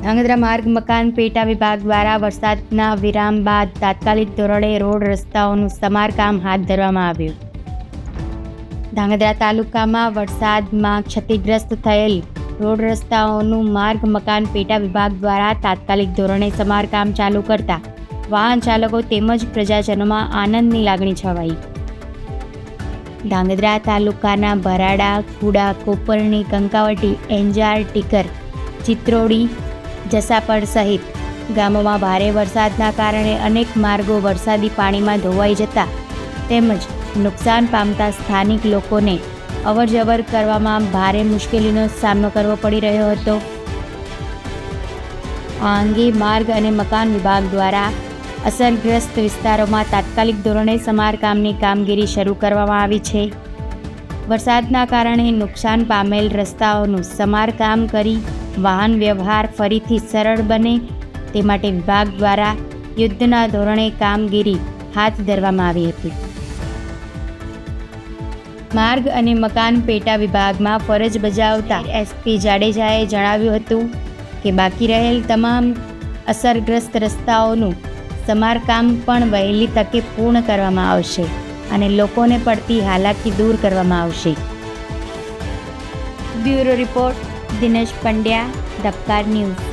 ધાંગધ્રા માર્ગ મકાન પેટા વિભાગ દ્વારા વરસાદના વિરામ બાદ તાત્કાલિક ધોરણે રોડ રસ્તાઓનું સમારકામ હાથ ધરવામાં આવ્યું. ધાંગધ્રા તાલુકામાં વરસાદમાં ક્ષતિગ્રસ્ત થયેલ રોડ રસ્તાઓનું માર્ગ મકાન પેટા વિભાગ દ્વારા તાત્કાલિક ધોરણે સમારકામ ચાલુ કરતા વાહન ચાલકો તેમજ પ્રજાજનોમાં આનંદની લાગણી છવાઈ. ધાંગધ્રા તાલુકાના ભરાડા, કુડા, કોપરણી, કંકાવટી, એંજાર, ટીકર, ચિત્રોડી, જસાપર સહિત ગામોમાં ભારે વરસાદના કારણે અનેક માર્ગો વરસાદી પાણીમાં ધોવાઈ જતા તેમજ નુકસાન પામતા સ્થાનિક લોકોને અવરજવર કરવામાં ભારે મુશ્કેલીનો સામનો કરવો પડી રહ્યો હતો. આ અંગે માર્ગ અને મકાન વિભાગ દ્વારા અસરગ્રસ્ત વિસ્તારોમાં તાત્કાલિક ધોરણે સમારકામની કામગીરી શરૂ કરવામાં આવી છે. વરસાદના કારણે નુકસાન પામેલ રસ્તાઓનું સમારકામ કરી વાહન વ્યવહાર ફરીથી સરળ બને તે માટે વિભાગ દ્વારા યુદ્ધના ધોરણે કામગીરી હાથ ધરવામાં આવી હતી. માર્ગ અને મકાન પેટા વિભાગમાં ફરજ બજાવતા એસપી જાડેજાએ જણાવ્યું હતું કે બાકી રહેલ તમામ અસરગ્રસ્ત રસ્તાઓનું સમારકામ પણ વહેલી તકે પૂર્ણ કરવામાં આવશે અને લોકોને પડતી હાલાકી દૂર કરવામાં આવશે. Bureau report Dinesh Pandya, Dhabkar news.